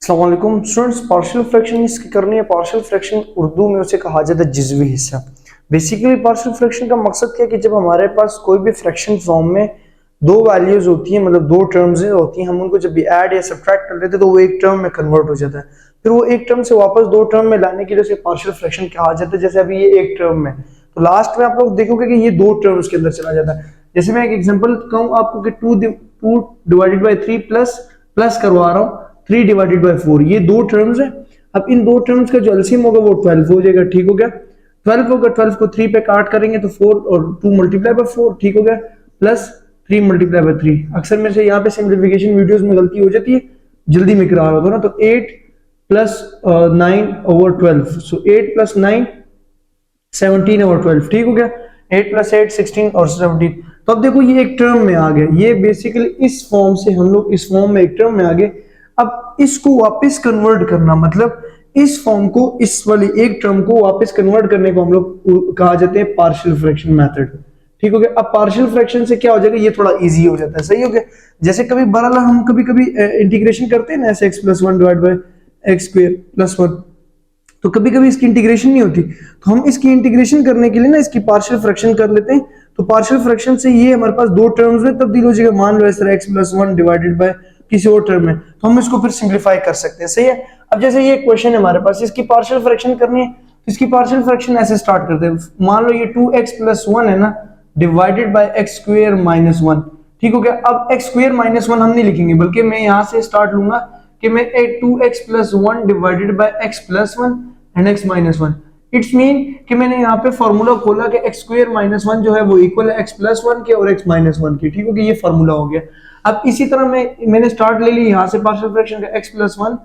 अस्सलाम वालेकुम students, partial fraction इसकी करनी है। पार्शियल फ्रैक्शन उर्दू में उसे कहा जाता है जिज़वी हिस्सा। बेसिकली पार्शियल फ्रैक्शन का मकसद क्या है कि जब हमारे पास कोई भी फ्रैक्शन फॉर्म में दो वैल्यूज होती हैं, मतलब दो टर्म्स होती हैं, हम उनको जब भी ऐड या सब्ट्रैक्ट कर लेते हैं तो वो एक टर्म में कन्वर्ट हो जाता है। फिर वो एक टर्म से वापस दो टर्म में लाने के लिए उसे पार्शियल फ्रैक्शन कहा जाता है। जैसे अभी ये एक टर्म में, तो लास्ट में आप लोग देखोगे कि ये दो टर्म्स के अंदर चला जाता है। जैसे मैं एक एग्जांपल कहूँ आपको कि 2 डिवाइडेड बाई 3 प्लस प्लस करवा रहा हूँ 3 डिवाइडेड बाई 4, ये दो टर्म्स है। अब इन दो टर्म्स का जो एलसीएम होगा वो 12 हो जाएगा। ठीक हो गया, 12 होगा। 12 को 3 पे काट करेंगे तो 4 और 2 मल्टीप्लाई बाय 4, ठीक हो गया, प्लस 3 मल्टीप्लाई बाय 3। अक्सर मेरे से यहाँ पे सिंप्लीफिकेशन वीडियोस में गलती हो जाती है, जल्दी में करा रहा था ना। तो 8 प्लस 9 ओवर 12, सो 8 प्लस 9 17 ओवर 12, ठीक हो गया। 8 प्लस 8 16 और 17। तो अब देखो ये एक टर्म में आ गया। ये बेसिकली इस फॉर्म से हम लोग इस फॉर्म में एक टर्म में आ गए। अब इसको वापस कन्वर्ट करना, मतलब इस फॉर्म को, इस वाली एक टर्म को वापस कन्वर्ट करने को हम लोग कहा जाते हैं पार्शियल फ्रैक्शन मेथड। ठीक हो गया। अब पार्शियल फ्रैक्शन से क्या हो जाएगा, ये थोड़ा इजी हो जाता है। सही हो गया। जैसे कभी बहरहाल हम कभी कभी इंटीग्रेशन करते हैं ना, ऐसे x plus 1 divide by x square plus 1, तो कभी कभी इसकी इंटीग्रेशन नहीं होती, तो हम इसकी इंटीग्रेशन करने के लिए ना इसकी पार्शियल फ्रैक्शन कर लेते हैं। तो पार्शियल फ्रैक्शन से ये हमारे पास दो टर्म्स में तब्दील हो जाएगा। मान लो इस तरह x प्लस 1 डिवाइडेड बाय किसी और टर्म में, तो हम इसको फिर सिंप्लीफाई कर सकते हैं। सही है। अब जैसे ये क्वेश्चन है हमारे पास, इसकी पार्शियल फ्रैक्शन करनी है, तो इसकी पार्शियल फ्रैक्शन ऐसे स्टार्ट करते हैं। मान लो ये 2x प्लस 1 है ना, divided by x square minus 1, ठीक हो गया। अब एक्स स्क्वायर माइनस 1 हम नहीं लिखेंगे, बल्कि मैं यहां से स्टार्ट लूंगा कि मैं 2x plus 1 divided by x plus 1 and x minus 1। It's mean कि मैंने यहाँ पे फॉर्मूला खोला कि एक्स स्क्वायर माइनस 1 जो है वो इक्वल है x प्लस 1 के और x माइनस 1 के। ठीक हो गया, ये फॉर्मूला हो गया। अब इसी तरह मैंने स्टार्ट ले ली यहाँ से पार्शियल फ्रैक्शन का x प्लस 1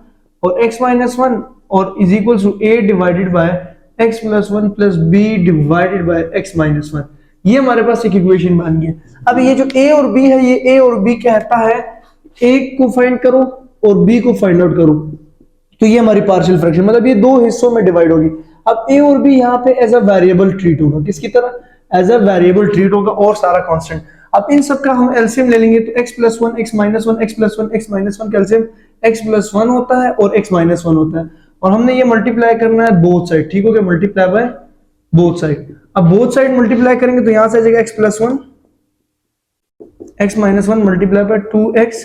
और x माइनस 1 और is equal to a divided by x plus 1 plus b divided by x minus 1। ये हमारे पास एक इक्वेशन बन गई। अब ये जो a और b है, ये a और b कहता है एक को फाइंड करो और b को फाइंड आउट करो, तो ये हमारी पार्शियल फ्रैक्शन, मतलब ये दो हिस्सों में डिवाइड होगी। अब a और b यहाँ पे एज अ वेरिएबल ट्रीट होगा, किसकी तरह, एज अ वेरिएबल ट्रीट होगा, और सारा कांस्टेंट। अब इन सब का हम एलसीएम ले लेंगे, तो x plus 1 x minus 1 x plus 1 x minus 1 का एलसीएम x प्लस 1 होता है और x माइनस 1 होता है, और हमने ये मल्टीप्लाई करना है बोथ साइड। ठीक हो गया, मल्टीप्लाई बाय बोथ साइड। अब बोथ साइड मल्टीप्लाई करेंगे तो यहां से आ जाएगा x plus 1 x minus 1 multiply by 2x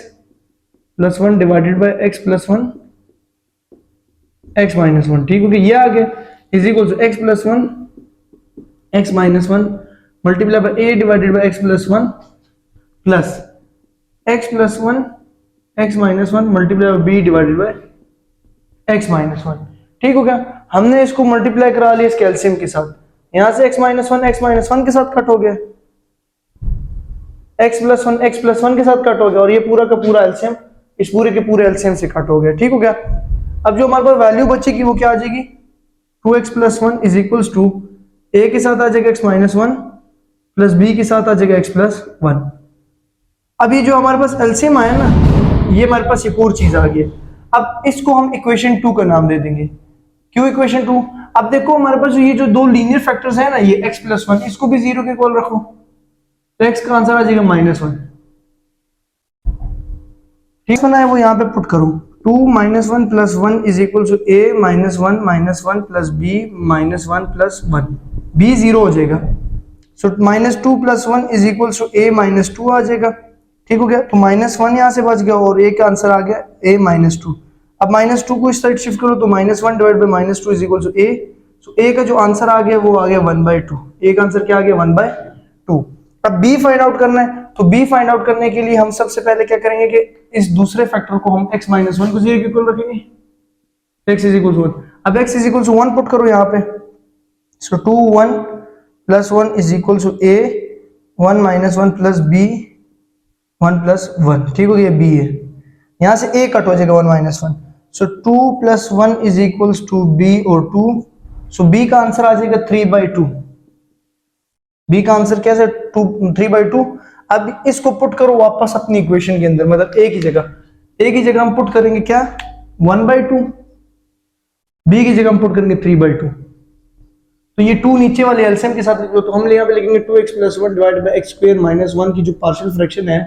plus 1 divided by x plus 1 x minus 1। ठीक हो गया, ये आ गया is equal to x plus 1 x minus 1 multiply by a divided by x plus 1 plus x plus 1 x minus 1 multiply by b divided by x minus 1। ठीक हो गया। हमने इसको मल्टीप्लाई करा लिया इसके एलसीएम के साथ। यहां से x माइनस 1 के साथ कट हो गया, x प्लस 1 के साथ कट हो गया, और ये पूरा का पूरा एलसीएम इस पूरे के पूरे एलसीएम से कट हो गया। ठीक हो गया। अब जो हमारे पास वैल्यू बचेगी वो क्या आ जाएगी, 2x plus 1 is equals to a के साथ आ जाएगा x माइनस 1 प्लस b के साथ आ जाएगा x प्लस 1। अब ये जो हमारे पास एलसीएम आया ना, ये हमारे पास एक और चीज आ गई। अब इसको हम इक्वेशन 2 का नाम दे देंगे। क्यों इक्वेशन 2? अब देखो हमारे पास ये जो दो लीनियर फैक्टर्स है ना, ये x प्लस 1, इसको भी 0 के इक्वल रखो, तो x का आंसर आ जाएगा माइनस 1। ठीक है ना, वो यहाँ पे पुट करूं, 2 minus 1 plus 1 is equal to a minus 1 plus b minus 1 plus 1, b 0 हो जाएगा। So minus 2 plus 1 is equal to a minus 2 आ जाएगा। ठीक हो गया, तो माइनस 1 यहाँ से बच गया और a का आंसर आ गया a माइनस 2। अब माइनस 2 को इस साइड शिफ्ट करो तो minus 1 divide by minus 2 is equal to a। So a का जो आंसर आ गया वो आ गया 1/2। a का आंसर क्या आ गया, 1/2। अब b फाइंड आउट करना है, तो b फाइंड आउट करने के लिए हम सबसे पहले क्या करेंगे कि इस दूसरे फैक्टर को हम x माइनस 1 को 0 के इक्वल रखेंगे, x इज इक्वल टू 1। अब x is equal to 1 put करो यहाँ पे, so 2 1 plus 1 is equal to a 1 minus 1 plus b 1 plus 1। ठीक हो गया, b है, यहाँ से a कट हो जाएगा 1 minus 1, so 2 plus 1 is equal to b और 2, सो b का आंसर आ जाएगा 3/2। b का आंसर कैसे, 3/2। अब इसको पुट करो वापस अपनी इक्वेशन के अंदर, मतलब एक ही जगह हम पुट करेंगे क्या, 1/2, b की जगह हम पुट करेंगे 3/2। तो ये 2 नीचे वाले एलसीएम के साथ, तो हम यहाँ पे लिखेंगे 2x plus 1 divided by x square minus 1 की जो पार्शियल फ्रैक्शन है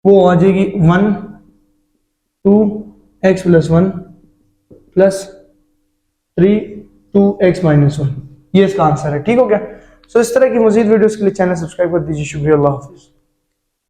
वो आ जाएगी 1 2x+1 प्लस 3 2x-1, ये इसका आंसर है। ठीक हो गया। सो इस तरह की मजीद वीडियोस के लिए चैनल सब्सक्राइब कर दीजिए। शुक्रिया, अल्लाह हाफिज़।